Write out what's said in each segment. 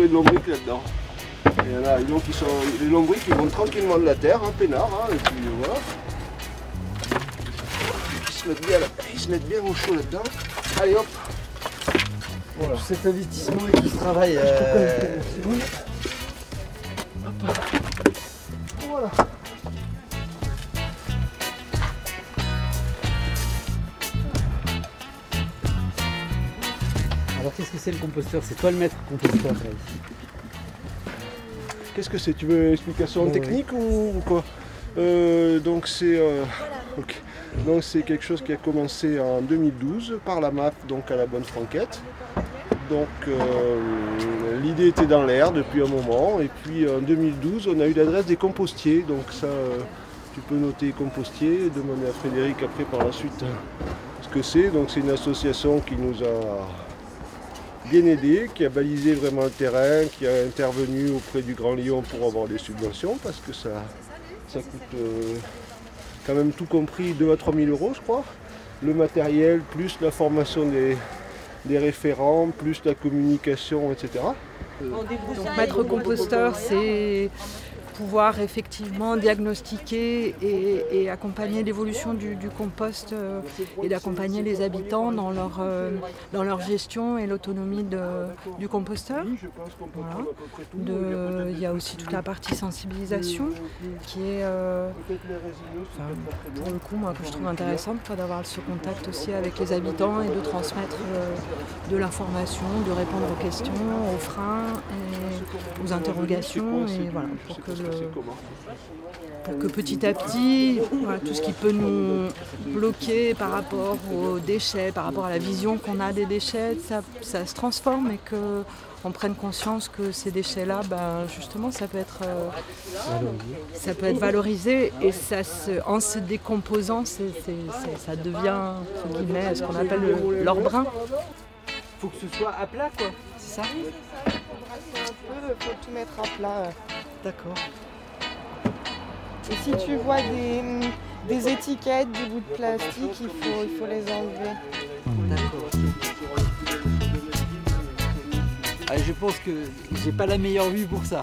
trouver de lombriques là-dedans. Il y en a donc les lombriques qui vont tranquillement de la terre, hein, peinard, hein, et puis voilà. Ils se mettent bien au chaud là-dedans. Allez hop. Voilà. Tout cet investissement et tout ce travail. Oui. Hop. Voilà. Alors qu'est-ce que c'est le composteur? C'est toi le maître composteur là, ici. Qu'est-ce que c'est? Tu veux une explication technique ou quoi? Donc c'est quelque chose qui a commencé en 2012 par la MAP, donc à la Bonne Franquette. Donc l'idée était dans l'air depuis un moment, et puis en 2012 on a eu l'adresse des compostiers, donc ça tu peux noter compostier, demander à Frédéric après par la suite ce que c'est. Donc c'est une association qui nous a bien aidé, qui a balisé vraiment le terrain, qui a intervenu auprès du Grand Lyon pour avoir des subventions, parce que ça coûte quand même tout compris 2 à 3 000 euros je crois. Le matériel, plus la formation des référents, plus la communication, etc. Donc maître composteur, c'est pouvoir effectivement diagnostiquer et accompagner l'évolution du compost et d'accompagner les habitants dans leur gestion et l'autonomie du composteur. Voilà. Il y a aussi toute la partie sensibilisation qui est, pour le coup, moi, que je trouve intéressante, d'avoir ce contact aussi avec les habitants et de transmettre de l'information, de répondre aux questions, aux freins et aux interrogations, et voilà, pour que petit à petit, voilà, tout ce qui peut nous bloquer par rapport aux déchets, par rapport à la vision qu'on a des déchets, ça se transforme et qu'on prenne conscience que ces déchets-là, justement, ça peut être valorisé, et en se décomposant, ça devient, entre guillemets, ce qu'on appelle l'or brun. Faut que ce soit à plat, quoi. C'est ça? Il faut tout mettre à plat. D'accord. Et si tu vois des étiquettes, des bouts de plastique, il faut les enlever. D'accord. Ah, je pense que j'ai pas la meilleure vue pour ça.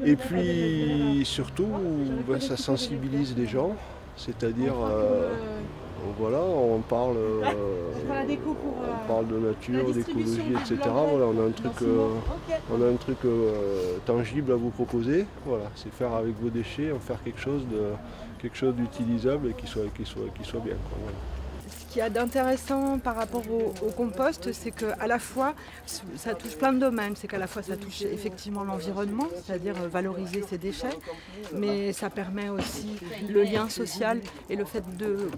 Et puis surtout, ça sensibilise les gens, c'est-à-dire voilà, on parle de nature, d'écologie, etc. Voilà, on a un truc tangible à vous proposer. Voilà, c'est faire avec vos déchets, en faire quelque chose d'utilisable et qui soit bien, quoi, voilà. Ce qu'il y a d'intéressant par rapport au compost, c'est qu'à la fois, ça touche plein de domaines. C'est qu'à la fois, ça touche effectivement l'environnement, c'est-à-dire valoriser ses déchets, mais ça permet aussi le lien social et le fait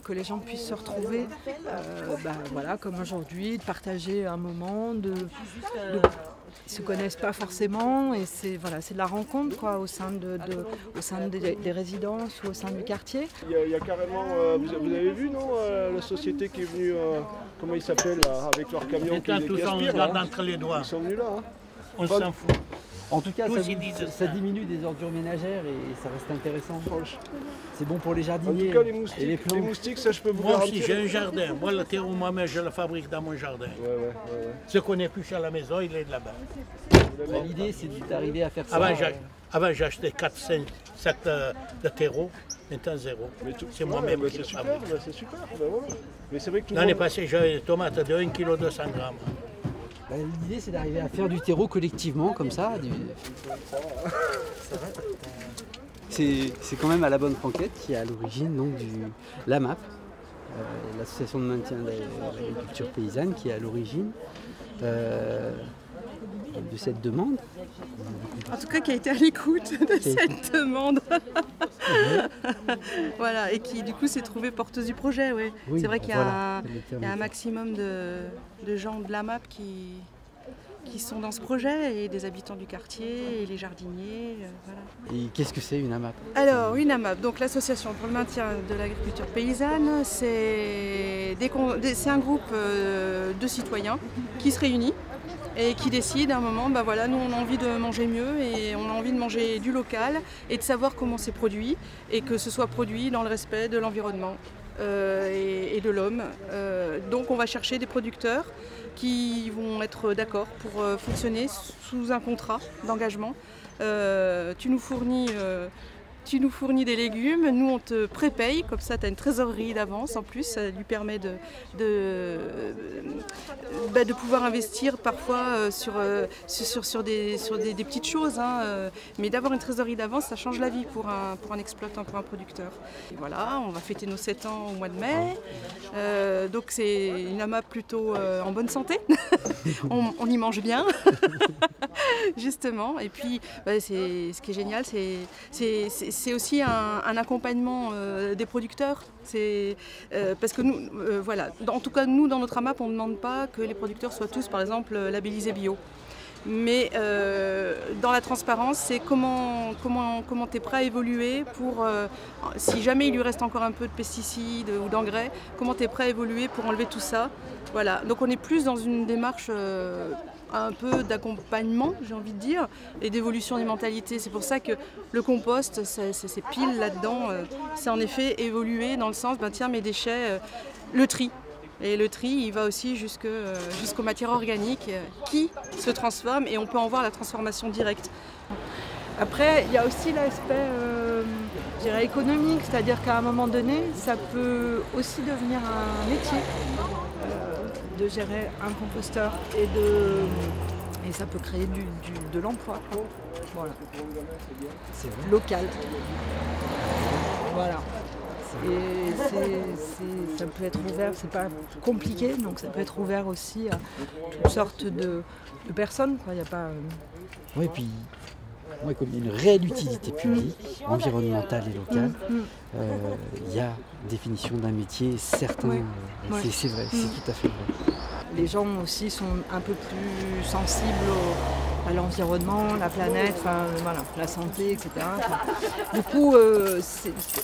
que les gens puissent se retrouver, voilà, comme aujourd'hui, de partager un moment, ils ne se connaissent pas forcément, et c'est de la rencontre, quoi, au sein des résidences ou au sein du quartier. Il y a carrément, vous avez vu, non, la société qui est venue, comment ils s'appellent, avec leur camion qui aspire, là, entre les doigts. ils sont venus là. Hein. On s'en fout. En tout cas, ça diminue des ordures ménagères et ça reste intéressant. C'est bon pour les jardiniers. En tout cas, les moustiques, ça je peux vous Moi garantir. aussi, j'ai un jardin. Moi, le terreau, moi-même, je le fabrique dans mon jardin. Ouais. Ce qu'on n'est plus à la maison, il est de là-bas. L'idée, c'est d'arriver à faire ça. Avant, j'ai acheté 4, 5, 7 de terreau. Maintenant, 0. C'est moi-même qui le fabrique. C'est super. Voilà. Mais c'est vrai que L'année passée, j'avais des tomates de 1,2 kg. L'idée, c'est d'arriver à faire du terreau collectivement, comme ça. C'est quand même à la Bonne Franquette qui est à l'origine de l'AMAP, l'association de maintien de l'agriculture paysanne, qui est à l'origine de cette demande. En tout cas, qui a été à l'écoute de cette demande. Voilà, et qui du coup s'est trouvée porteuse du projet. Ouais. Oui, c'est vrai qu'il y a un maximum de gens de l'AMAP qui sont dans ce projet, et des habitants du quartier, et les jardiniers. Voilà. Et qu'est-ce que c'est une AMAP? Alors, une AMAP, donc l'Association pour le maintien de l'agriculture paysanne, c'est un groupe de citoyens qui se réunit et qui décident à un moment, bah voilà, nous on a envie de manger mieux et on a envie de manger du local et de savoir comment c'est produit et que ce soit produit dans le respect de l'environnement et de l'homme. Donc on va chercher des producteurs qui vont être d'accord pour fonctionner sous un contrat d'engagement. Tu nous fournis des légumes, nous on te prépaye, comme ça tu as une trésorerie d'avance en plus, ça lui permet de pouvoir investir parfois sur des petites choses, hein, mais d'avoir une trésorerie d'avance ça change la vie pour un exploitant, pour un producteur. Et voilà, on va fêter nos 7 ans au mois de mai, donc c'est une AMAP plutôt en bonne santé, on y mange bien, justement, et puis ce qui est génial c'est aussi un accompagnement des producteurs. Parce que nous, voilà, en tout cas nous dans notre AMAP, on ne demande pas que les producteurs soient tous par exemple labellisés bio. Mais dans la transparence, c'est comment tu es prêt à évoluer pour, si jamais il lui reste encore un peu de pesticides ou d'engrais, comment tu es prêt à évoluer pour enlever tout ça. Voilà. Donc on est plus dans une démarche un peu d'accompagnement, j'ai envie de dire, et d'évolution des mentalités. C'est pour ça que le compost, c'est pile là-dedans. C'est en effet évoluer dans le sens, tiens, mes déchets, le tri. Et le tri, il va aussi jusqu'aux matières organiques qui se transforment et on peut en voir la transformation directe. Après, il y a aussi l'aspect je dirais économique, c'est-à-dire qu'à un moment donné, ça peut aussi devenir un métier de gérer un composteur et ça peut créer de l'emploi. Voilà. C'est local. Voilà. Et ça peut être ouvert, c'est pas compliqué, donc ça peut être ouvert aussi à toutes sortes de personnes. Il n'y a pas. Oui, puis comme il y a une réelle utilité publique, environnementale et locale, il y a définition d'un métier certain. C'est vrai, c'est tout à fait vrai. Les gens aussi sont un peu plus sensibles à l'environnement, la planète, voilà, la santé, etc. Du coup,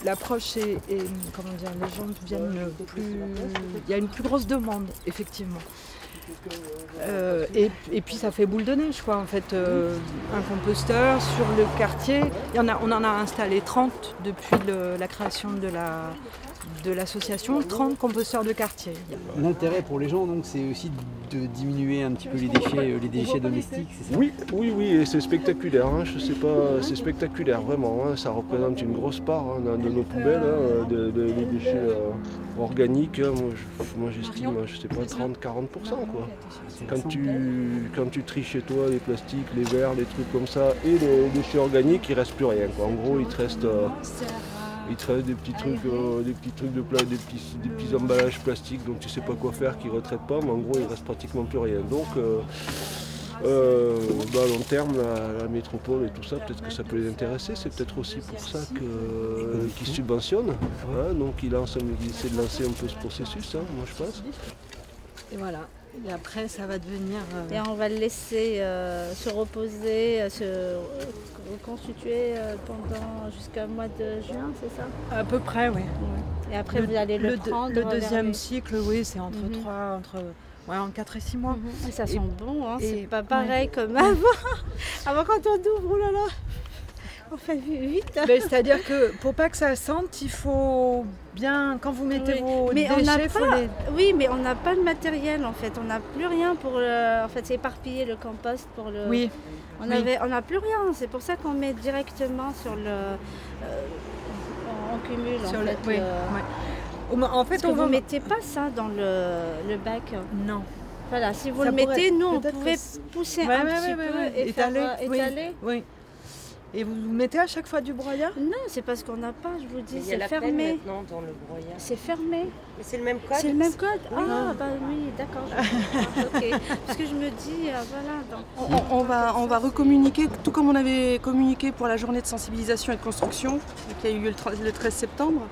l'approche est, comment dire, les gens deviennent plus. Il y a une plus grosse demande, effectivement. Et puis ça fait boule de neige, quoi. En fait, un composteur sur le quartier, on en a installé 30 depuis la création de l'association, 30 composteurs de quartier. L'intérêt pour les gens, donc, c'est aussi de diminuer un petit peu les déchets domestiques, c'est ça? Oui, et c'est spectaculaire, hein, je sais pas, c'est spectaculaire vraiment, hein, ça représente une grosse part de nos poubelles, des déchets organiques, moi j'estime, je sais pas, 30-40%, quoi. Quand tu tries chez toi les plastiques, les verres, les trucs comme ça, et les déchets organiques, il reste plus rien, quoi. En gros, il te reste des petits trucs, des petits emballages plastiques dont tu sais pas quoi faire, qui ne retraitent pas, mais en gros il reste pratiquement plus rien. Donc à long terme, la métropole et tout ça, peut-être que ça peut les intéresser. C'est peut-être aussi pour ça qu'ils subventionnent. Hein, donc ils essaient de lancer un peu ce processus, hein, moi je pense. Et voilà. Et après, ça va devenir... Et on va le laisser se reposer, se reconstituer jusqu'au mois de juin, c'est ça? À peu près, oui. Et après, vous allez le prendre. Le deuxième cycle, oui, c'est entre 4 et 6 mois. Et ça sent bon, hein, c'est pas pareil comme avant. Avant, quand on ouvre, oh là là, on fait vite. C'est-à-dire que pour pas que ça sente, il faut bien, quand vous mettez vos déchets, Oui, mais on n'a pas de matériel en fait, on n'a plus rien pour en fait, c'est éparpillé le compost pour le... Oui. On n'a plus rien, c'est pour ça qu'on met directement sur le... on cumule sur en fait. Oui. En fait, vous ne mettez pas ça dans le bac? Non. Voilà, si vous le mettez, nous on pouvait pousser un petit peu et étaler. Oui. Et vous mettez à chaque fois du broyat? Non, c'est parce qu'on n'a pas, je vous dis, c'est fermé. Il y a la plaine maintenant dans le broyat. C'est fermé. Mais c'est le même code? C'est le même code? Oui. Ah, bah oui, d'accord. Ok. Parce que je me dis, voilà. On va recommuniquer, tout comme on avait communiqué pour la journée de sensibilisation et de construction, qui a eu lieu le 13 septembre.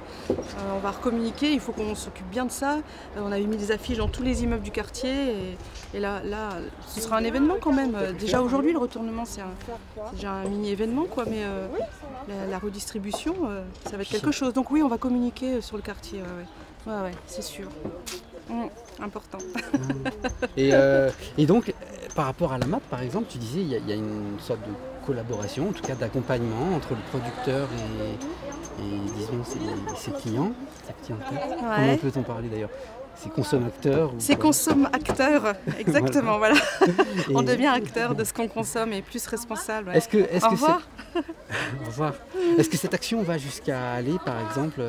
On va recommuniquer, il faut qu'on s'occupe bien de ça. On avait mis des affiches dans tous les immeubles du quartier. Et là, ce sera un événement quand même. Déjà aujourd'hui, le retournement, c'est déjà un mini-événement, quoi. Mais la redistribution, ça va être quelque chose. Donc oui, on va communiquer sur le quartier. Ouais, c'est sûr. Important. Et donc, par rapport à la MAP, par exemple, tu disais il y a une sorte de collaboration, en tout cas d'accompagnement entre le producteur et disons ses clients, sa clientèle. Ouais. Comment peut-on parler d'ailleurs? Ses consommateurs? C'est consomme-acteur, exactement, voilà. Et- On devient acteur de ce qu'on consomme et plus responsable. Ouais. Est-ce que Au revoir. Au revoir. Est-ce que cette action va jusqu'à aller, par exemple,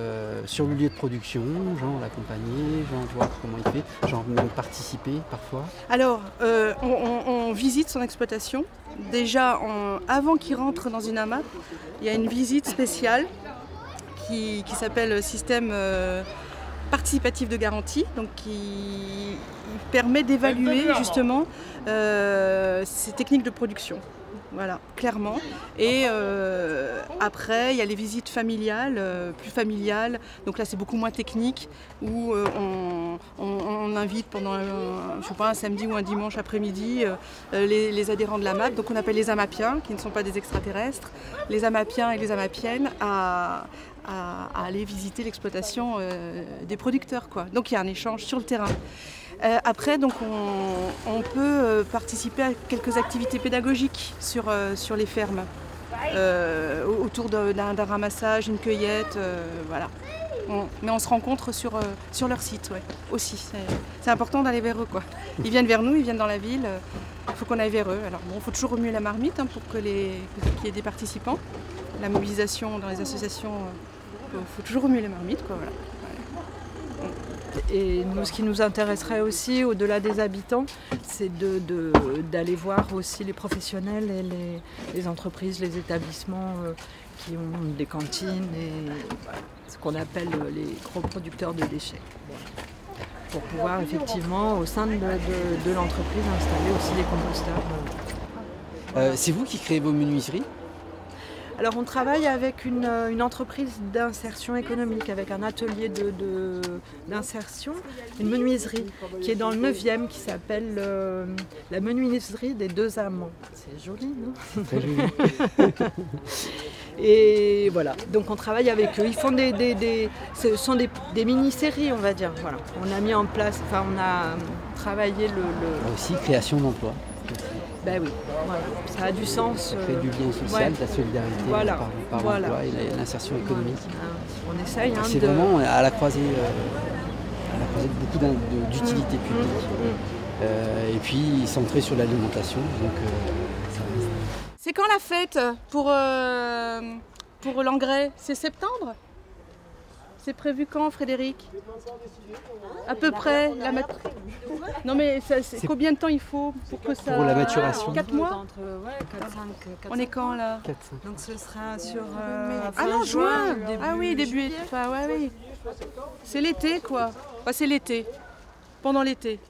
sur le lieu de production, genre l'accompagner, genre voir comment il fait, genre même participer parfois? Alors, on visite son exploitation. Déjà, avant qu'il rentre dans une AMAP, il y a une visite spéciale qui s'appelle système participatif de garantie, donc qui permet d'évaluer justement ces techniques de production. Voilà, clairement. Et après, il y a les visites familiales, plus familiales. Donc là, c'est beaucoup moins technique, où on invite pendant, je sais pas, un samedi ou un dimanche après-midi les adhérents de la MAP. Donc on appelle les amapiens, qui ne sont pas des extraterrestres, les amapiens et les amapiennes à aller visiter l'exploitation des producteurs, quoi. Donc il y a un échange sur le terrain. Après, donc, on peut participer à quelques activités pédagogiques sur les fermes, autour d'un ramassage, une cueillette, voilà. Mais on se rencontre sur leur site, ouais, aussi. C'est important d'aller vers eux, quoi. Ils viennent vers nous, ils viennent dans la ville, il faut qu'on aille vers eux. Alors bon, il faut toujours remuer la marmite pour qu'il y ait des participants. La mobilisation dans les associations, il faut toujours remuer la marmite, quoi, voilà. Et nous, ce qui nous intéresserait aussi, au-delà des habitants, c'est d'aller voir aussi les professionnels et les entreprises, les établissements qui ont des cantines et ce qu'on appelle les gros producteurs de déchets. Pour pouvoir effectivement, au sein de l'entreprise, installer aussi des composteurs. C'est vous qui créez vos menuiseries? Alors on travaille avec une entreprise d'insertion économique, avec un atelier d'insertion, une menuiserie qui est dans le 9e, qui s'appelle la menuiserie des Deux Amants. C'est joli, non? Très joli. Et voilà, donc on travaille avec eux. Ils font ce sont des mini-séries, on va dire. Voilà. On a mis en place, enfin on a travaillé Là aussi, création d'emplois. Ben oui, voilà. Ça a du sens. Ça crée du lien social, de la solidarité Voilà. par Voilà. l'emploi et l'insertion économique. On essaye. C'est vraiment à la croisée de beaucoup d'utilités publiques. Et puis centré sur l'alimentation. C'est quand la fête pour l'engrais? C'est septembre? C'est prévu quand, Frédéric? À peu près Non mais c'est combien de temps il faut pour que ça... Pour la maturation. 4 mois? On est quand là? 4-5. Donc ce sera sur Ah non, juin. début Ah oui, début. juillet. Enfin, ouais, oui. C'est l'été quoi. Enfin, c'est l'été. Pendant l'été.